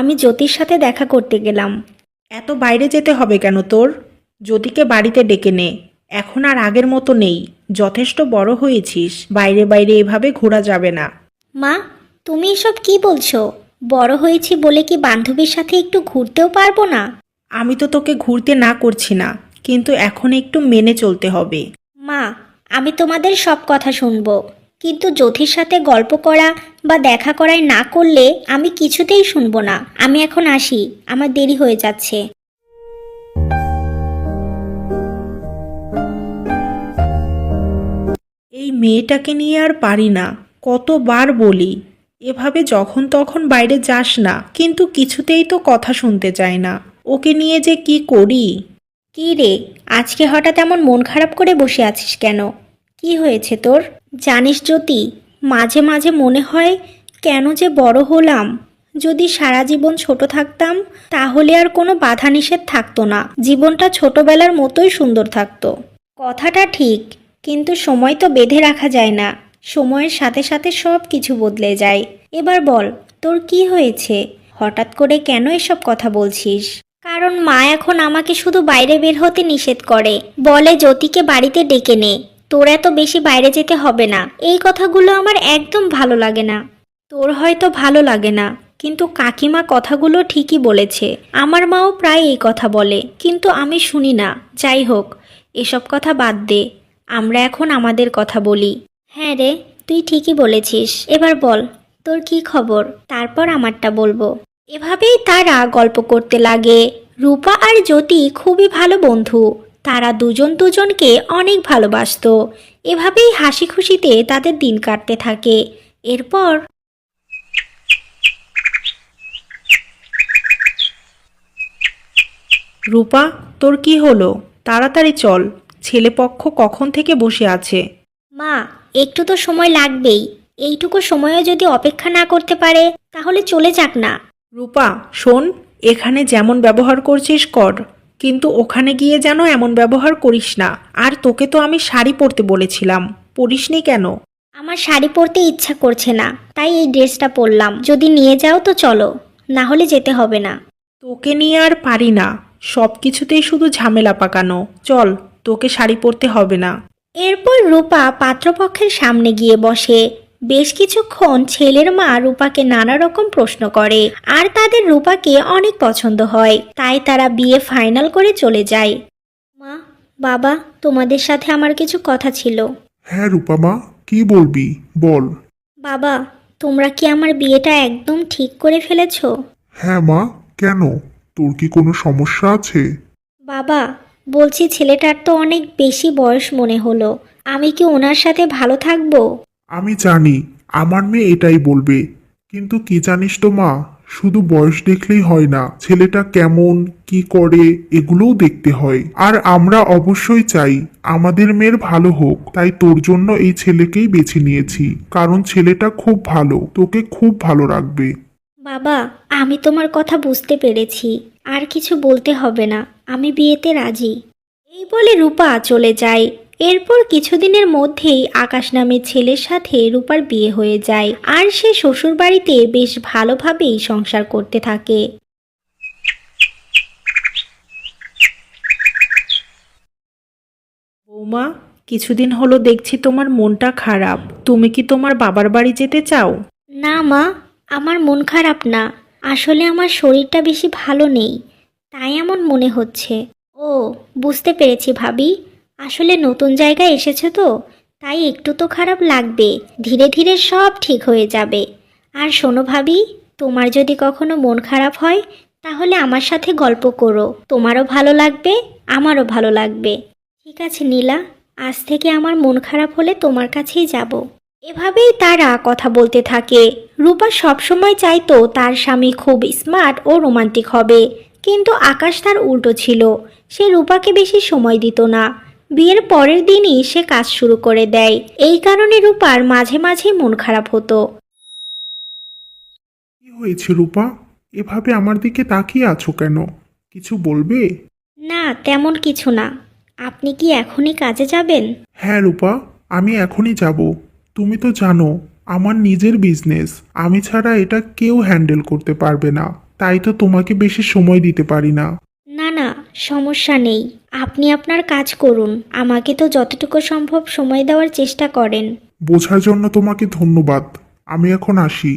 আমি জ্যোতির সাথে দেখা করতে গেলাম। এত বাইরে যেতে হবে কেন তোর? জ্যোতিকে বাড়িতে ডেকে নে। এখন আর আগের মতো নেই, যথেষ্ট বড় হয়েছিস, বাইরে বাইরে এভাবে ঘোরা যাবে না। মা, তুমি এসব কি বলছো? বড় হয়েছি বলে কি বান্ধবীর সাথে একটু ঘুরতেও পারবো না? আমি তো তোকে ঘুরতে না করছি না, কিন্তু এখন একটু মেনে চলতে হবে। মা, আমি তোমাদের সব কথা শুনবো, কিন্তু জ্যোতির সাথে গল্প করা বা দেখা করাই না করলে আমি কিছুতেই শুনবো না। আমি এখন আসি, আমার দেরি হয়ে যাচ্ছে। এই মেয়েটাকে নিয়ে আর পারি না, কতবার বলি এভাবে যখন তখন বাইরে যাস না, কিন্তু কিছুতেই তো কথা শুনতে চায় না। ওকে নিয়ে যে কি করি। কি রে, আজকে হঠাৎ এমন মন খারাপ করে বসে আছিস কেন? কি হয়েছে তোর? জানিস জ্যোতি, মাঝে মাঝে মনে হয় কেন যে বড় হলাম। যদি সারা জীবন ছোট থাকতাম তাহলে আর কোনো বাধা নিষেধ থাকতো না, জীবনটা ছোটবেলার মতোই সুন্দর থাকতো। কথাটা ঠিক, কিন্তু সময় তো বেঁধে রাখা যায় না। সময়ের সাথে সাথে সব কিছু বদলে যায়। এবার বল, তোর কি হয়েছে? হঠাৎ করে কেন এসব কথা বলছিস? কারণ মা এখন আমাকে শুধু বাইরে বের হতে নিষেধ করে, বলে জ্যোতিকে বাড়িতে ডেকে নে, তোর এত বেশি বাইরে যেতে হবে না। এই কথাগুলো আমার একদম ভালো লাগে না। তোর হয়তো ভালো লাগে না, কিন্তু কাকিমা কথাগুলো ঠিকই বলেছে। আমার মাও প্রায় এই কথা বলে, কিন্তু আমি শুনি না। যাই হোক, এসব কথা বাদ দে, আমরা এখন আমাদের কথা বলি। হ্যাঁ রে, তুই ঠিকই বলেছিস। এবার বল, তোর কি খবর? তারপর আমারটা বলবো। এভাবেই তারা গল্প করতে লাগে। রূপা আর জ্যোতি খুবই ভালো বন্ধু। তারা দুজন দুজনকে অনেক ভালোবাসতো। এভাবেই হাসি খুশিতে তাদের দিন কাটতে থাকে। এরপর রূপা, তোর কি হলো? তাড়াতাড়ি চল, ছেলেপক্ষ কখন থেকে বসে আছে। মা, একটু তো সময় লাগবেই। এইটুকু সময়ও যদি অপেক্ষা না করতে পারে তাহলে চলে যাক না। রূপা শোন, এখানে যেমন ব্যবহার করছিস কর, কিন্তু ওখানে গিয়ে যেন এমন ব্যবহার করিস না। আর তোকে তো আমি শাড়ি পরতে বলেছিলাম, পরিসনি কেন? আমার শাড়ি পরতে ইচ্ছা করছে না, তাই এই ড্রেসটা পরলাম। যদি নিয়ে যাও তো চলো, না হলে যেতে হবে না। তোকে নিয়ে আর পারি না, সব কিছুতেই শুধু ঝামেলা পাকানো। চল, তোকে শাড়ি পরতে হবে না। এরপর রূপা পাত্রপক্ষের সামনে গিয়ে বসে। বেশ কিছুক্ষণ ছেলের মা রূপাকে নানা রকম প্রশ্ন করে, আর তাদের রূপাকে অনেক পছন্দ হয়, তাই তারা বিয়ে ফাইনাল করে চলে যায়। মা, বাবা, তোমাদের সাথে আমার কিছু কথা ছিল। হ্যাঁ রূপা মা, কি বলবি বল। বাবা, তোমরা কি আমার বিয়েটা একদম ঠিক করে ফেলেছো? হ্যাঁ মা, কেন? তোর কি কোনো সমস্যা আছে? বাবা, বলছি ছেলেটার তো অনেক বেশি বয়স মনে হলো। আমি কি ওনার সাথে ভালো থাকবো? আমি জানি আমার মেয়ে এটাই বলবে, কিন্তু কি জানিস তো মা, শুধু বয়স দেখলেই হয় না, ছেলেটা কেমন কি করে এগুলোও দেখতে হয়। আর আমরা অবশ্যই চাই আমাদের মেয়ের ভালো হোক, তাই তোর জন্য এই ছেলেকেই বেছে নিয়েছি, কারণ ছেলেটা খুব ভালো, তোকে খুব ভালো রাখবে। বাবা, আমি তোমার কথা বুঝতে পেরেছি, আর কিছু বলতে হবে না, আমি বিয়েতে রাজি। এই বলে রূপা চলে যায়। এরপর কিছুদিনের মধ্যেই আকাশ নামের ছেলের সাথে রূপার বিয়ে হয়ে যায়, আর সে শ্বশুরবাড়িতে বেশ ভালোভাবেই সংসার করতে থাকে। বৌমা, কিছুদিন হলো দেখছি তোমার মনটা খারাপ। তুমি কি তোমার বাবার বাড়ি যেতে চাও? না মা, আমার মন খারাপ না, আসলে আমার শরীরটা বেশি ভালো নেই, তাই এমন মনে হচ্ছে। ও, বুঝতে পেরেছি ভাবি, আসলে নতুন জায়গায় এসেছে তো, তাই একটু তো খারাপ লাগবে। ধীরে ধীরে সব ঠিক হয়ে যাবে। আর শোনো ভাবি, তোমার যদি কখনো মন খারাপ হয় তাহলে আমার সাথে গল্প করো, তোমারও ভালো লাগবে, আমারও ভালো লাগবে। ঠিক আছে নীলা, আজ থেকে আমার মন খারাপ হলে তোমার কাছেই যাব। এভাবেই তারা কথা বলতে থাকে। রূপা সবসময় চাইতো তার স্বামী খুব স্মার্ট ও রোমান্টিক হবে, কিন্তু আকাশ তার উল্টো ছিল। সে রূপাকে বেশি সময় দিত না। বিয়ের পরের দিনই সে কাজ শুরু করে দেয়। এই কারণে রূপার মাঝে মাঝে মন খারাপ হতো। কি হয়েছে রূপা, এভাবে আমার দিকে তাকিয়ে আছো কেন? কিছু বলবে? না, তেমন কিছু না। আপনি কি এখনই কাজে যাবেন? হ্যাঁ রূপা, আমি এখনই যাব। তুমি তো জানো আমার নিজের বিজনেস, আমি ছাড়া এটা কেউ হ্যান্ডেল করতে পারবে না। তাই তো তোমাকে বেশি সময় দিতে পারি না। না না, সমস্যা নেই। আপনি আপনার কাজ করুন, আমাকে তো যতটুকু সম্ভব সময় দেওয়ার চেষ্টা করেন। বোঝার জন্য তোমাকে ধন্যবাদ। আমি এখন আসি।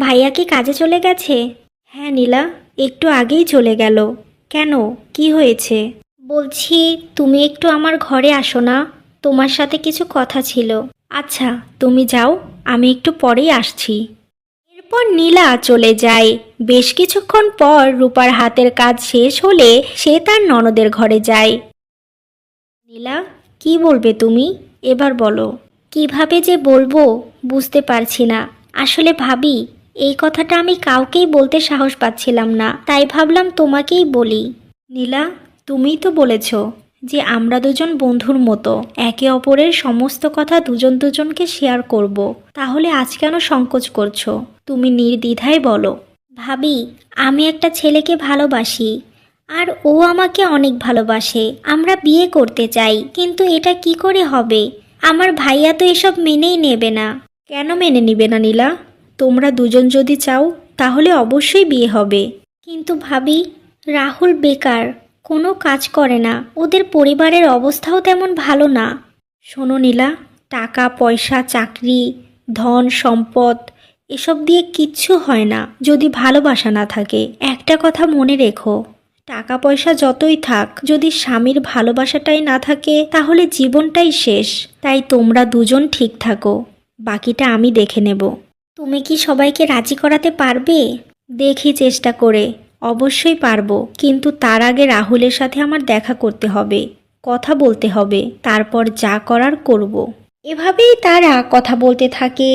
ভাইয়া কি কাজে চলে গেছে? হ্যাঁ নীলা, একটু আগেই চলে গেল। কেন, কি হয়েছে? বলছি তুমি একটু আমার ঘরে আসো না, তোমার সাথে কিছু কথা ছিল। আচ্ছা, তুমি যাও, আমি একটু পরেই আসছি। এরপর নীলা চলে যায়। বেশ কিছুক্ষণ পর রূপার হাতের কাজ শেষ হলে সে তার ননদের ঘরে যায়। নীলা, কি বলবে তুমি? এবার বলো। কিভাবে যে বলবো বুঝতে পারছি না। আসলে ভাবি, এই কথাটা আমি কাউকেই বলতে সাহস পাচ্ছিলাম না, তাই ভাবলাম তোমাকেই বলি। নীলা, তুমিই তো বলেছ যে আমরা দুজন বন্ধুর মতো একে অপরের সমস্ত কথা দুজন দুজনকে শেয়ার করব। তাহলে আজ কেন সংকোচ করছো? তুমি নির্দ্বিধায় বলো। ভাবি, আমি একটা ছেলেকে ভালোবাসি, আর ও আমাকে অনেক ভালোবাসে। আমরা বিয়ে করতে চাই, কিন্তু এটা কি করে হবে? আমার ভাইয়া তো এসব মেনেই নেবে না। কেন মেনে নিবে না নীলা? তোমরা দুজন যদি চাও তাহলে অবশ্যই বিয়ে হবে। কিন্তু ভাবি, রাহুল বেকার, কোনো কাজ করে না, ওদের পরিবারের অবস্থাও তেমন ভালো না। শোনো নীলা, টাকা পয়সা, চাকরি, ধন সম্পদ এসব দিয়ে কিচ্ছু হয় না যদি ভালোবাসা না থাকে। একটা কথা মনে রেখো, টাকা পয়সা যতই থাক, যদি স্বামীর ভালোবাসাটাই না থাকে তাহলে জীবনটাই শেষ। তাই তোমরা দুজন ঠিক থাকো, বাকিটা আমি দেখে নেব। তুমি কি সবাইকে রাজি করাতে পারবে? দেখি চেষ্টা করে। অবশ্যই পারবো, কিন্তু তার আগে রাহুলের সাথে আমার দেখা করতে হবে, কথা বলতে হবে, তারপর যা করার করব। এভাবেই তারা কথা বলতে থাকে।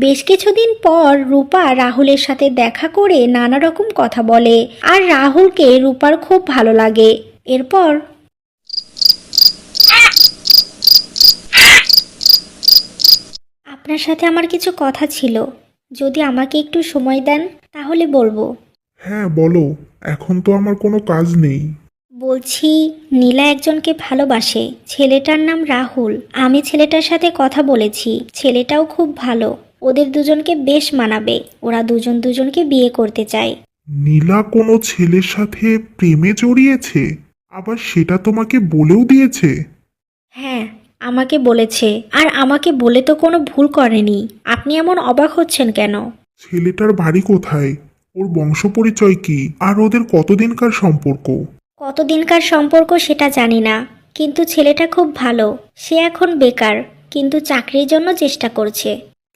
বেশ কিছুদিন পর রূপা রাহুলের সাথে দেখা করে নানা রকম কথা বলে, আর রাহুলকে রূপার খুব ভালো লাগে। এরপর আপনার সাথে আমার কিছু কথা ছিল, যদি আমাকে একটু সময় দেন তাহলে বলবো। হ্যাঁ বলো, এখন তো আমার কোনো কাজ নেই। বলছি, নীলা একজনকে ভালোবাসে, ছেলেটার নাম রাহুল। আমি ছেলেটার সাথে কথা বলেছি, ছেলেটাও খুব ভালো, ওদের দুজনকে বেশ মানাবে। ওরা দুজন দুজনকে বিয়ে করতে চায়। নীলা কোনো ছেলের সাথে প্রেমে জড়িয়েছে? আবার সেটা তোমাকে বলেও দিয়েছে? হ্যাঁ, আমাকে বলেছে, আর আমাকে বলে তো কোনো ভুল করেনি। আপনি এমন অবাক হচ্ছেন কেন? ছেলেটার বাড়ি কোথায়? ওর বংশ পরিচয় কি? আর ওদের কতদিনকার সম্পর্ক? কতদিনকার সম্পর্ক সেটা জানি না, কিন্তু ছেলেটা খুব ভালো। সে এখন বেকার, কিন্তু চাকরির জন্য চেষ্টা করছে।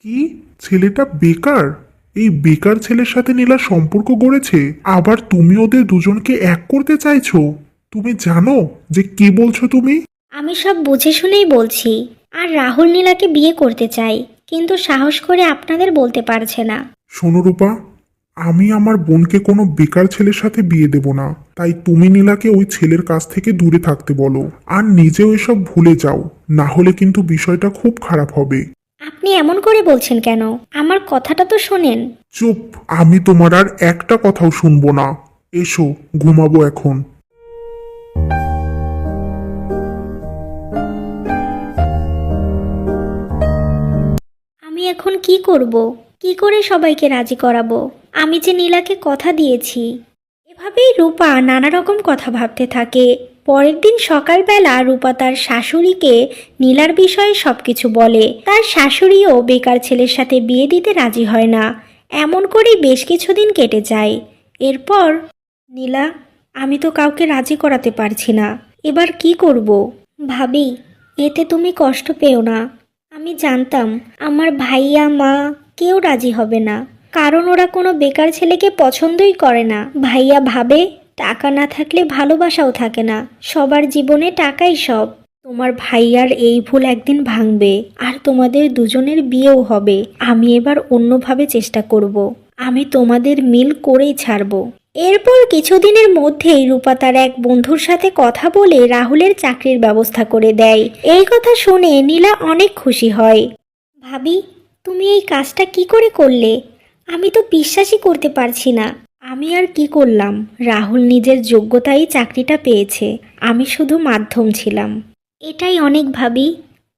কি, ছেলেটা বেকার? এই বেকার ছেলের সাথে নীলা সম্পর্ক গড়েছে, আবার তুমি ওদের দুজনকে এক করতে চাইছো? তুমি জানো যে কি বলছো তুমি? আমি সব বুঝে শুনেই বলছি। আর রাহুল নীলাকে বিয়ে করতে চাই, কিন্তু সাহস করে আপনাদের বলতে পারছে না। শোনো রূপা, আমি আমার বোনকে কোনো বেকার ছেলের সাথে বিয়ে দেব না। তাই তুমি নীলাকে ওই ছেলের কাছ থেকে দূরে থাকতে বলো, আর নিজেও এসব ভুলে যাও, না হলে কিন্তু বিষয়টা খুব খারাপ হবে। আপনি এমন করে বলছেন কেন? আমার কথাটা তো শোনেন। চুপ, আমি তোমার আর একটা কথাও শুনবো না। এসো, ঘুমাবো এখন। আমি এখন কি করব? কি করে সবাইকে রাজি করাবো? আমি যে নীলাকে কথা দিয়েছি। এভাবেই রূপা নানা রকম কথা ভাবতে থাকে। পরের দিন সকালবেলা রূপা তার শাশুড়িকে নীলার বিষয়ে সবকিছু বলে। তার শাশুড়িও বেকার ছেলের সাথে বিয়ে দিতে রাজি হয় না। এমন করেই বেশ কিছুদিন কেটে যায়। এরপর, নীলা, আমি তো কাউকে রাজি করাতে পারছি না, এবার কি করব? ভাবি, এতে তুমি কষ্ট পেও না। আমি জানতাম আমার ভাইয়া মা কেউ রাজি হবে না, কারণ ওরা কোনো বেকার ছেলেকে পছন্দই করে না। ভাইয়া ভাবে টাকা না থাকলে ভালোবাসাও থাকে না, সবার জীবনে টাকাই সব। তোমার ভাইয়ার এই ভুল একদিন ভাঙবে, আর তোমাদের দুজনের বিয়েও হবে। আমি এবার অন্যভাবে চেষ্টা করব। আমি তোমাদের মিল করেই ছাড়ব। এরপর কিছুদিনের মধ্যেই রূপা তার এক বন্ধুর সাথে কথা বলে রাহুলের চাকরির ব্যবস্থা করে দেয়। এই কথা শুনে নীলা অনেক খুশি হয়। ভাবি, তুমি এই কাজটা কি করে করলে? আমি তো বিশ্বাসই করতে পারছি না। আমি আর কি করলাম, রাহুল নিজের যোগ্যতায় চাকরিটা পেয়েছে, আমি শুধু মাধ্যম ছিলাম। এটাই অনেক ভাবি।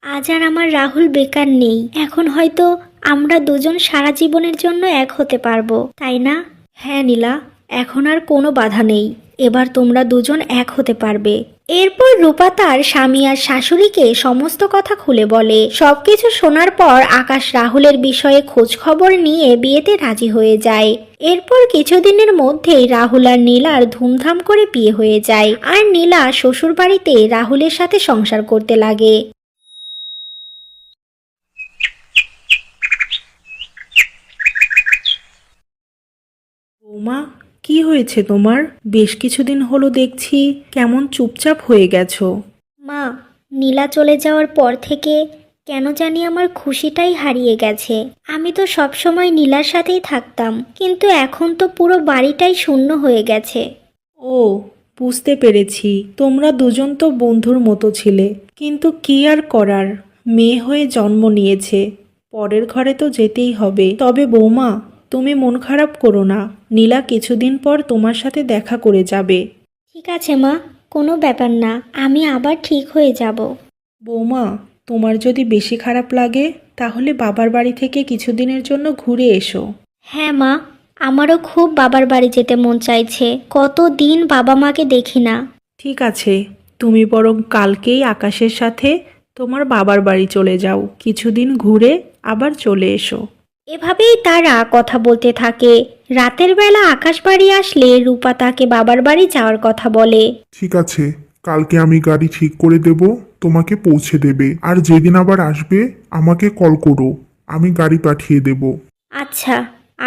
আজ আর আমার রাহুল বেকার নেই। এখন হয়তো আমরা দুজন সারা জীবনের জন্য এক হতে পারবো, তাই না? হ্যাঁ নীলা, এখন আর কোনো বাধা নেই। এবার তোমরা দুজন এক হতে পারবে। এরপর রূপা তার স্বামী আর শাশুড়িকে সমস্ত কথা খুলে বলে। সবকিছু শোনার পর আকাশ রাহুলের বিষয়ে খোঁজ খবর নিয়ে বিয়েতে রাজি হয়ে যায়। এরপর কিছুদিনের মধ্যেই রাহুল আর নীলার ধুমধাম করে বিয়ে হয়ে যায়, আর নীলা শ্বশুর বাড়িতে রাহুলের সাথে সংসার করতে লাগে। বৌমা, কি হয়েছে তোমার? বেশ কিছুদিন হলো দেখছি কেমন চুপচাপ হয়ে গেছো। মা, নীলা চলে যাওয়ার পর থেকে কেন জানি আমার খুশিটাই হারিয়ে গেছে। আমি তো সবসময় নীলার সাথেই থাকতাম, কিন্তু এখন তো পুরো বাড়িটাই শূন্য হয়ে গেছে। ও, বুঝতে পেরেছি। তোমরা দুজন তো বন্ধুর মতো ছিলে, কিন্তু কি আর করার, মেয়ে হয়ে জন্ম নিয়েছে, পরের ঘরে তো যেতেই হবে। তবে বৌমা, তুমি মন খারাপ করো না, নীলা কিছুদিন পর তোমার সাথে দেখা করে যাবে। ঠিক আছে মা, কোনো ব্যাপার না, আমি আবার ঠিক হয়ে যাব। বৌমা, তোমার যদি বেশি খারাপ লাগে তাহলে বাবার বাড়ি থেকে কিছুদিনের জন্য ঘুরে এসো। হ্যাঁ মা, আমারও খুব বাবার বাড়ি যেতে মন চাইছে। কতদিন বাবা মাকে দেখি না। ঠিক আছে, তুমি বরং কালকেই আকাশের সাথে তোমার বাবার বাড়ি চলে যাও, কিছুদিন ঘুরে আবার চলে এসো। এভাবেই তারা কথা বলতে থাকে। রাতের বেলা আকাশ বাড়ি আসলে রূপা তাকে বাবার বাড়ি যাওয়ার কথা বলে। ঠিক আছে, কালকে আমি গাড়ি ঠিক করে দেব, তোমাকে পৌঁছে দেবে। আর যেদিন আবার আসবে আমাকে কল করো, আমি গাড়ি পাঠিয়ে দেব। আচ্ছা,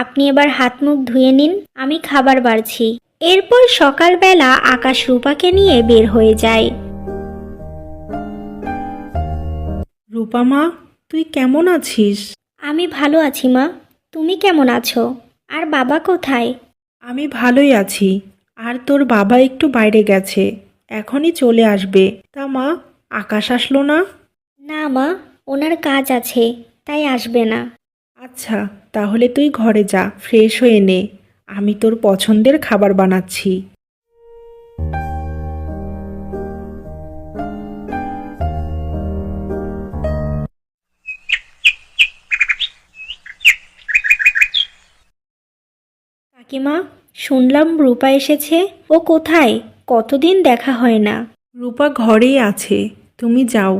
আপনি এবার হাত মুখ ধুয়ে নিন, আমি খাবার বাড়ছি। এরপর সকালবেলা আকাশ রূপাকে নিয়ে বের হয়ে যায়। রূপা মা, তুই কেমন আছিস? আমি ভালো আছি মা, তুমি কেমন আছো? আর বাবা কোথায়? আমি ভালোই আছি। আর তোর বাবা একটু বাইরে গেছে, এখনই চলে আসবে। তা মা, আকাশ আসলো না? না মা, ওনার কাজ আছে, তাই আসবে না। আচ্ছা, তাহলে তুই ঘরে যা, ফ্রেশ হয়ে নে, আমি তোর পছন্দের খাবার বানাচ্ছি। কাকিমা, শুনলাম রূপা এসেছে। ও কোথায়? কতদিন দেখা হয় না। রূপা ঘরেই আছে, তুমি যাও।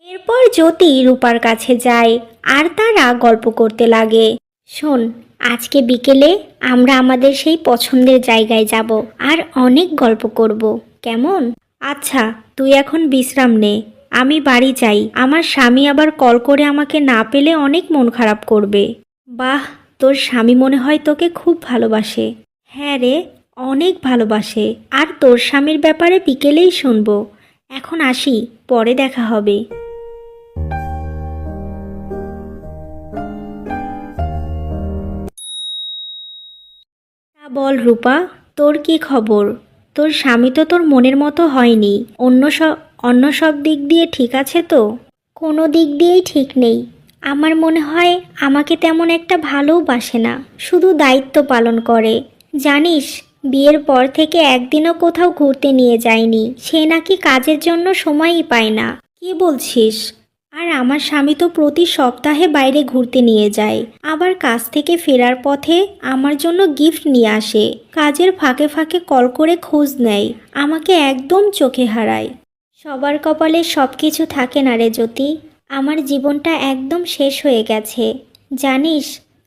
এরপর জ্যোতি রূপার কাছে যায়, আর তারা গল্প করতে লাগে। শোন, আজকে বিকেলে আমরা আমাদের সেই পছন্দের জায়গায় যাব, আর অনেক গল্প করব, কেমন? আচ্ছা, তুই এখন বিশ্রাম নে, আমি বাড়ি যাই। আমার স্বামী আবার কল করে আমাকে না পেলে অনেক মন খারাপ করবে। বাহ, তোর স্বামী মনে হয় তোকে খুব ভালোবাসে। হ্যাঁ রে, অনেক ভালোবাসে। আর তোর স্বামীর ব্যাপারে বিকেলেই শুনবো। এখন আসি, পরে দেখা হবে। তা বল রূপা, তোর কি খবর? তোর স্বামী তো তোর মনের মতো হয়নি। অন্য সব দিক দিয়ে ঠিক আছে তো? কোনো দিক দিয়েই ঠিক নেই। আমার মনে হয় আমাকে তেমন একটা ভালোবাসে না, শুধু দায়িত্ব পালন করে। জানিস, বিয়ের পর থেকে একদিনও কোথাও ঘুরতে নিয়ে যায়নি। সে নাকি কাজের জন্য সময়ই পায় না। কি বলছিস? আর আমার স্বামী তো প্রতি সপ্তাহে বাইরে ঘুরতে নিয়ে যায়, আবার কাজ থেকে ফেরার পথে আমার জন্য গিফট নিয়ে আসে। কাজের ফাঁকে ফাঁকে কল করে খোঁজ নেয়, আমাকে একদম চোখে হারায়। সবার কপালে সব কিছু থাকে না রে জ্যোতি। আমার জীবনটা একদম শেষ হয়ে গেছে। জানিস,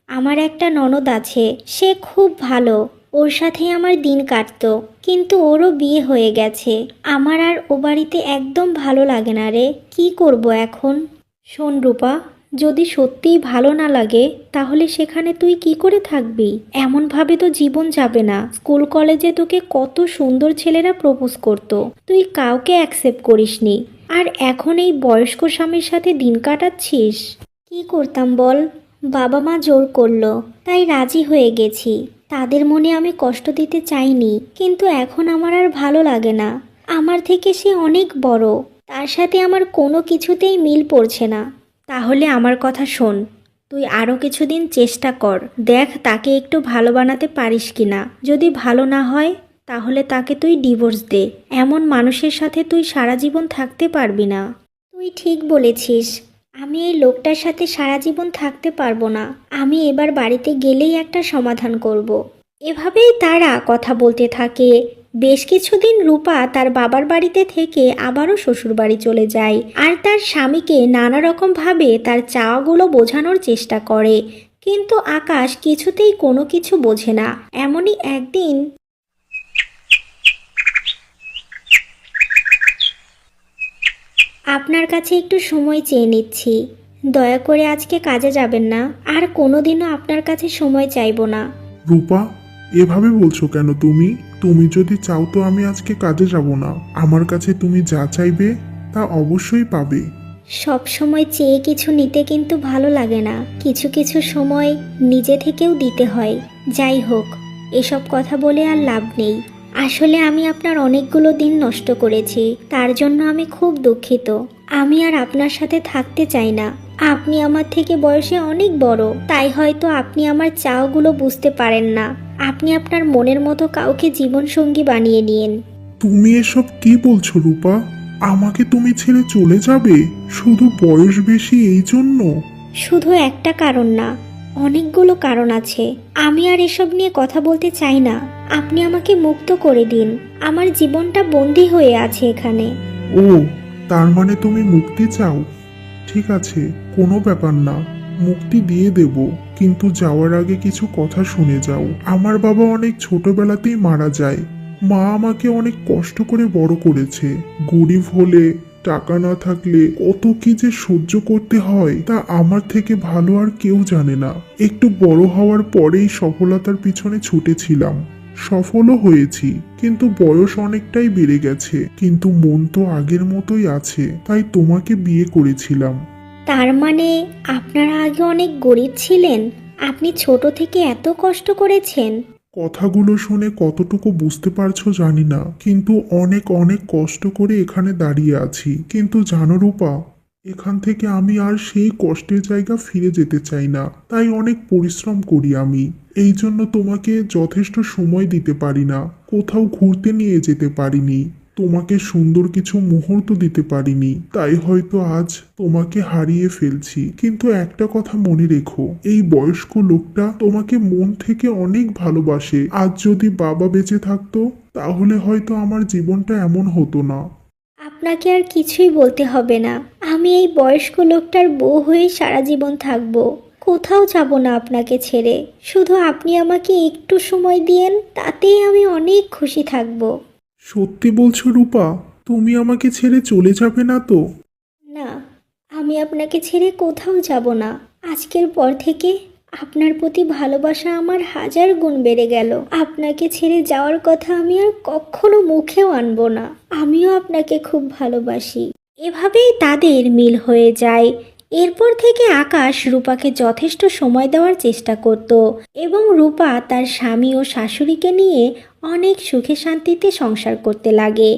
আমার একটা ননদ আছে, সে খুব ভালো, ওর সাথেই আমার দিন কাটতো, কিন্তু ওরও বিয়ে হয়ে গেছে। আমার আর ও বাড়িতে একদম ভালো লাগে না রে, কি করব এখন? শোন রূপা, যদি সত্যিই ভালো না লাগে তাহলে সেখানে তুই কি করে থাকবি? এমনভাবে তো জীবন যাবে না। স্কুল কলেজে তোকে কত সুন্দর ছেলেরা প্রপোজ করতো, তুই কাউকে অ্যাকসেপ্ট করিসনি, আর এখন এই বয়স্ক স্বামীর সাথে দিন কাটাচ্ছিস। কি করতাম বল, বাবা মা জোর করলো, তাই রাজি হয়ে গেছি। তাদের মনে আমি কষ্ট দিতে চাইনি, কিন্তু এখন আমার আর ভালো লাগে না। আমার থেকে সে অনেক বড়, তার সাথে আমার কোনো কিছুতেই মিল পড়ছে না। তাহলে আমার কথা শোন, তুই আরও কিছুদিন চেষ্টা কর, দেখ তাকে একটু ভালো বানাতে পারিস কিনা। যদি ভালো না হয় তাহলে তাকে তুই ডিভোর্স দে। এমন মানুষের সাথে তুই সারা জীবন থাকতে পারবি না। তুই ঠিক বলেছিস, আমি এই লোকটার সাথে সারা জীবন থাকতে পারবো না। আমি এবার বাড়িতে গেলেই একটা সমাধান করব। এভাবেই তারা কথা বলতে থাকে। বেশ কিছুদিন রূপা তার বাবার বাড়িতে থেকে আবারও শ্বশুর বাড়ি চলে যায় আর তার স্বামীকে নানা রকমভাবে তার চাওয়াগুলো বোঝানোর চেষ্টা করে, কিন্তু আকাশ কিছুতেই কোনো কিছু বোঝে না। এমনই একদিন আপনার কাছে একটু সময় চেয়ে নিচ্ছি, দয়া করে আজকে কাজে যাবেন না, আর কোনোদিনও আপনার কাছে সময় চাইবো না। রূপা, এভাবে বলছো কেন তুমি? তুমি যদি চাও তো আমি আজকে কাজে যাব না। আমার কাছে তুমি যা চাইবে তা অবশ্যই পাবে। সব সময় চেয়ে কিছু নিতে কিন্তু ভালো লাগে না, কিছু কিছু সময় নিজে থেকেও দিতে হয়। যাই হোক, এসব কথা বলে আর লাভ নেই। আসলে আমি আপনার অনেকগুলো দিন নষ্ট করেছি, তার জন্য আমি খুব দুঃখিত। আমি আর আপনার সাথে থাকতে চাই না। আপনি আমার থেকে বয়সে অনেক বড়, তাই হয়তো আপনি আমার চাওগুলো বুঝতে পারেন না। আপনি আপনার মনের মতো কাউকে জীবনসঙ্গী বানিয়ে নিন। তুমি এসব কি বলছো রূপা? আমাকে তুমি ছেড়ে চলে যাবে শুধু বয়স বেশি এই জন্য? শুধু একটা কারণ না, অনেকগুলো কারণ আছে। আমি আর এসব নিয়ে কথা বলতে চাই না। আপনি আমাকে মুক্ত করে দিন। আমার জীবনটা বন্দী হয়ে আছে এখানে। ও, তার মানে তুমি মুক্তি চাও? ঠিক আছে, কোনো ব্যাপার না, মুক্তি দিয়ে দেব, কিন্তু যাওয়ার আগে কিছু কথা শুনে যাও। আমার বাবা অনেক ছোটবেলাতেই মারা যায়। মা আমাকে অনেক কষ্ট করে বড় করেছে। গরিব হলে, টাকা না থাকলে কত কি যে সহ্য করতে হয় তা আমার থেকে ভালো আর কেউ জানে না। একটু বড় হওয়ার পরেই সফলতার পিছনে ছুটেছিলাম, সফলও হয়েছি, কিন্তু বয়স অনেকটাই বেড়ে গেছে, কিন্তু মন তো আগের মতোই আছে, তাই তোমাকে বিয়ে করেছিলাম। তার মানে আপনারা আগে অনেক গরিব ছিলেন? আপনি ছোট থেকে এত কষ্ট করেছেন? কথাগুলো শুনে কতটুকু বুঝতে পারছো জানি না, কিন্তু অনেক অনেক কষ্ট করে এখানে দাঁড়িয়ে আছি। কিন্তু জানো রূপা, এখান থেকে আমি আর সেই কষ্টের জায়গা ফিরে যেতে চাই না, তাই অনেক পরিশ্রম করি আমি। এই জন্য তোমাকে যথেষ্ট সময় দিতে পারি না, কোথাও ঘুরতে নিয়ে যেতে পারিনি, তোমাকে সুন্দর কিছু মুহূর্ত দিতে পারিনি, তাই হয়তো আজ তোমাকে হারিয়ে ফেলছি। কিন্তু একটা কথা মনে রেখো, এই বয়স্ক লোকটা তোমাকে মন থেকে অনেক ভালোবাসে। আজ যদি বাবা বেঁচে থাকতো তাহলে হয়তো আমার জীবনটা এমন হতো না। আপনাকে আর কিছুই বলতে হবে না। আমি এই বয়স্ক লোকটার বউ হয়ে সারা জীবন থাকবো। কোথাও যাব না আপনাকে ছেড়ে। শুধু আপনি আমাকে একটু সময় দিয়েন, তাতেই আমি অনেক খুশি থাকবো। সত্যি বলছো রূপা? তুমি আমাকে ছেড়ে চলে যাবে না তো? না, আমি আপনাকে ছেড়ে কোথাও যাব না। আজকের পর থেকে আপনার প্রতি ভালোবাসা আমার 1000 গুণ বেড়ে গেল। আপনাকে ছেড়ে যাওয়ার কথা আমি আর কখনো মুখেও আনবো না। আমিও আপনাকে খুব ভালোবাসি। এভাবেই তাদের মিল হয়ে যায়। এরপর থেকে আকাশ রূপাকে যথেষ্ট সময় দেওয়ার চেষ্টা করত এবং রূপা তার স্বামী ও শাশুড়িকে নিয়ে অনেক সুখে শান্তিতে সংসার করতে লাগে।